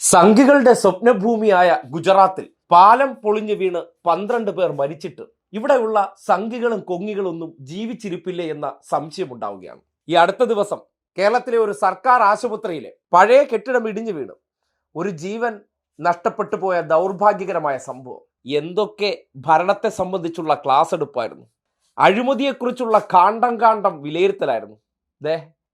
സംഘികളുടെ സ്വപ്നഭൂമിയായ ഗുജറാത്തിൽ പാലം പൊളിഞ്ഞു വീണ് 12 പേർ മരിച്ചിട്ട് ഇവിടെയുള്ള സംഘികളും കൊങ്ങികളൊന്നും ജീവിച്ചിരിപ്പില്ലേ എന്ന സംശയമുണ്ടാവുകയാണ്. ഈ അടുത്ത ദിവസം കേരളത്തിലെ ഒരു സർക്കാർ ആശുപത്രിയിലെ പഴയ കെട്ടിടം ഇടിഞ്ഞു വീണ് ഒരു ജീവൻ നഷ്ടപ്പെട്ടു പോയ ദൗർഭാഗ്യകരമായ സംഭവം. എന്തൊക്കെ ഭരണത്തെ സംബന്ധിച്ചുള്ള ക്ലാസ് എടുപ്പായിരുന്നു, അഴിമതിയെക്കുറിച്ചുള്ള കാണ്ടം വിലയിരുത്തലായിരുന്നു.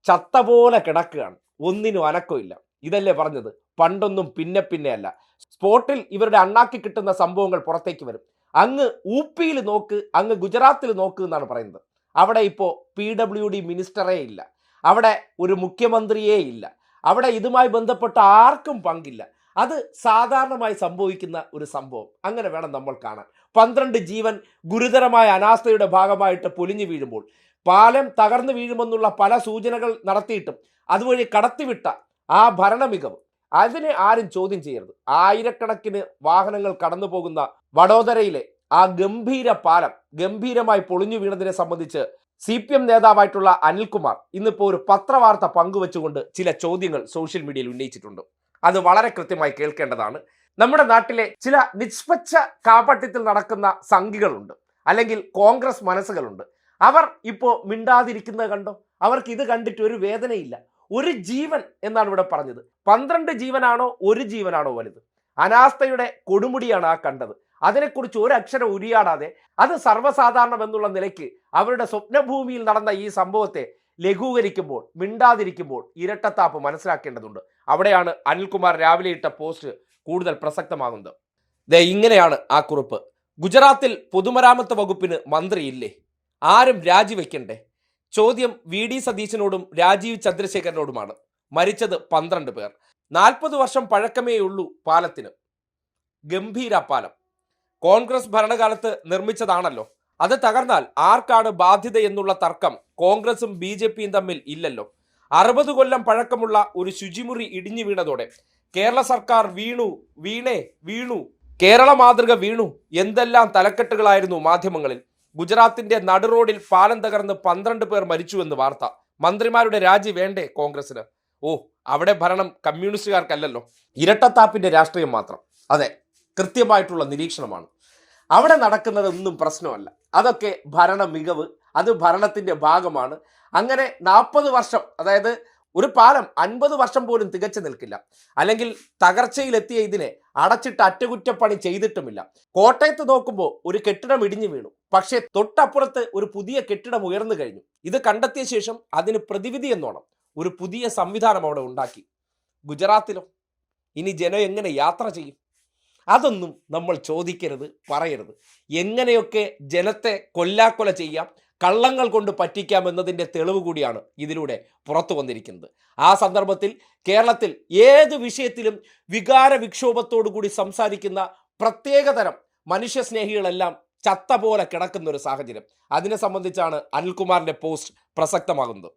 ചത്ത പോലെ കിടക്കുകയാണ്, ഒന്നിനും അനക്കമില്ല. ഇതല്ലേ പറഞ്ഞത്, പണ്ടൊന്നും പിന്നെ അല്ല. സ്പോട്ടിൽ ഇവരുടെ അണ്ണാക്കി കിട്ടുന്ന സംഭവങ്ങൾ പുറത്തേക്ക് വരും. അങ്ങ് ഊപ്പിയിൽ നോക്ക്, അങ്ങ് ഗുജറാത്തിൽ നോക്ക് എന്നാണ് പറയുന്നത്. അവിടെ ഇപ്പോൾ PWD മിനിസ്റ്ററേ ഇല്ല, അവിടെ ഒരു മുഖ്യമന്ത്രിയേ ഇല്ല, അവിടെ ഇതുമായി ബന്ധപ്പെട്ട ആർക്കും പങ്കില്ല. അത് സാധാരണമായി സംഭവിക്കുന്ന ഒരു സംഭവം അങ്ങനെ വേണം നമ്മൾ കാണാൻ. 12 ജീവൻ ഗുരുതരമായ അനാസ്ഥയുടെ ഭാഗമായിട്ട് പൊലിഞ്ഞു വീഴുമ്പോൾ, പാലം തകർന്നു വീഴുമെന്നുള്ള പല സൂചനകൾ നടത്തിയിട്ടും അതുവഴി കടത്തിവിട്ട ആ ഭരണ മികവ്, അതിനെ ആരും ചോദ്യം ചെയ്യരുത്. ആയിരക്കണക്കിന് വാഹനങ്ങൾ കടന്നു പോകുന്ന വഡോദരയിലെ ആ ഗംഭീര പാലം ഗംഭീരമായി പൊളിഞ്ഞു വീണതിനെ സംബന്ധിച്ച് CPM നേതാവായിട്ടുള്ള അനിൽകുമാർ ഇന്നിപ്പോൾ ഒരു പത്രവാർത്ത പങ്കുവെച്ചുകൊണ്ട് ചില ചോദ്യങ്ങൾ സോഷ്യൽ മീഡിയയിൽ ഉന്നയിച്ചിട്ടുണ്ട്. അത് വളരെ കൃത്യമായി കേൾക്കേണ്ടതാണ്. നമ്മുടെ നാട്ടിലെ ചില നിഷ്പക്ഷ കാപട്യത്തിൽ നടക്കുന്ന സംഘികളുണ്ട്, അല്ലെങ്കിൽ കോൺഗ്രസ് മനസ്സുകളുണ്ട്. അവർ ഇപ്പോൾ മിണ്ടാതിരിക്കുന്നത് കണ്ടോ? അവർക്ക് ഇത് കണ്ടിട്ട് ഒരു വേദനയില്ല. ഒരു ജീവൻ എന്നാണ് ഇവിടെ പറഞ്ഞത്. 12 ജീവനാണോ ഒരു ജീവനാണോ വലുത്? അനാസ്ഥയുടെ കൊടുമുടിയാണ് ആ കണ്ടത്. അതിനെക്കുറിച്ച് ഒരു അക്ഷരം ഉരിയാടാതെ അത് സർവ്വസാധാരണം എന്നുള്ള നിലയ്ക്ക് അവരുടെ സ്വപ്നഭൂമിയിൽ നടന്ന ഈ സംഭവത്തെ ലഘൂകരിക്കുമ്പോൾ, മിണ്ടാതിരിക്കുമ്പോൾ ഇരട്ടത്താപ്പ് മനസ്സിലാക്കേണ്ടതുണ്ട്. അവിടെയാണ് അനിൽകുമാർ രാവിലെ ഇട്ട പോസ്റ്റ് കൂടുതൽ പ്രസക്തമാകുന്നത്. ഇങ്ങനെയാണ് ആ കുറിപ്പ്. ഗുജറാത്തിൽ പൊതുമരാമത്ത് വകുപ്പിന് മന്ത്രിയില്ലേ? ആരും രാജിവെക്കണ്ടേ? ചോദ്യം VD സതീശനോടും രാജീവ് ചന്ദ്രശേഖരനോടുമാണ്. മരിച്ചത് 12 പേർ. 40 വർഷം പഴക്കമേ ഉള്ളൂ പാലത്തിന്. ഗംഭീര പാലം കോൺഗ്രസ് ഭരണകാലത്ത് നിർമ്മിച്ചതാണല്ലോ. അത് തകർന്നാൽ ആർക്കാണ് ബാധ്യത എന്നുള്ള തർക്കം കോൺഗ്രസും BJPയും തമ്മിൽ ഇല്ലല്ലോ. 60 കൊല്ലം പഴക്കമുള്ള ഒരു ശുചിമുറി ഇടിഞ്ഞു വീണതോടെ കേരള സർക്കാർ വീണു, കേരള മാതൃക വീണു, എന്തെല്ലാം തലക്കെട്ടുകളായിരുന്നു മാധ്യമങ്ങളിൽ. ഗുജറാത്തിന്റെ നടുറോഡിൽ പാലം തകർന്ന് 12 പേർ മരിച്ചുവെന്ന് വാർത്ത. മന്ത്രിമാരുടെ രാജി വേണ്ടേ കോൺഗ്രസിന്? അവിടെ ഭരണം കമ്മ്യൂണിസ്റ്റുകാർക്കല്ലല്ലോ. ഇരട്ടത്താപ്പിന്റെ രാഷ്ട്രീയം മാത്രം. അതെ, കൃത്യമായിട്ടുള്ള നിരീക്ഷണമാണ്. അവിടെ നടക്കുന്നതൊന്നും പ്രശ്നമല്ല. അതൊക്കെ ഭരണ മികവ്, അത് ഭരണത്തിന്റെ ഭാഗമാണ്. അങ്ങനെ 40 വർഷം, അതായത് ഒരു പാലം 50 വർഷം പോലും തികച്ചു നിൽക്കില്ല. അല്ലെങ്കിൽ തകർച്ചയിലെത്തിയ ഇതിനെ അടച്ചിട്ട് അറ്റകുറ്റപ്പണി ചെയ്തിട്ടുമില്ല. കോട്ടയത്ത് നോക്കുമ്പോൾ ഒരു കെട്ടിടം ഇടിഞ്ഞു വീണു, പക്ഷേ തൊട്ടപ്പുറത്ത് ഒരു പുതിയ കെട്ടിടം ഉയർന്നു കഴിഞ്ഞു. ഇത് കണ്ടെത്തിയ ശേഷം അതിന് പ്രതിവിധി എന്നോണം ഒരു പുതിയ സംവിധാനം അവിടെ ഉണ്ടാക്കി. ഗുജറാത്തിലോ ഇനി ജനം എങ്ങനെ യാത്ര ചെയ്യും? അതൊന്നും നമ്മൾ ചോദിക്കരുത്, പറയരുത്. എങ്ങനെയൊക്കെ ജനത്തെ കൊല്ലാക്കൊല ചെയ്യാം, കള്ളങ്ങൾ കൊണ്ട് പറ്റിക്കാം എന്നതിൻ്റെ തെളിവ് കൂടിയാണ് ഇതിലൂടെ പുറത്തു വന്നിരിക്കുന്നത്. ആ സന്ദർഭത്തിൽ കേരളത്തിൽ ഏത് വിഷയത്തിലും വികാര വിക്ഷോഭത്തോടു കൂടി സംസാരിക്കുന്ന പ്രത്യേകതരം മനുഷ്യസ്നേഹികളെല്ലാം ചത്ത പോലെ കിടക്കുന്ന ഒരു സാഹചര്യം. അതിനെ സംബന്ധിച്ചാണ് അനിൽകുമാറിന്റെ പോസ്റ്റ് പ്രസക്തമാകുന്നത്.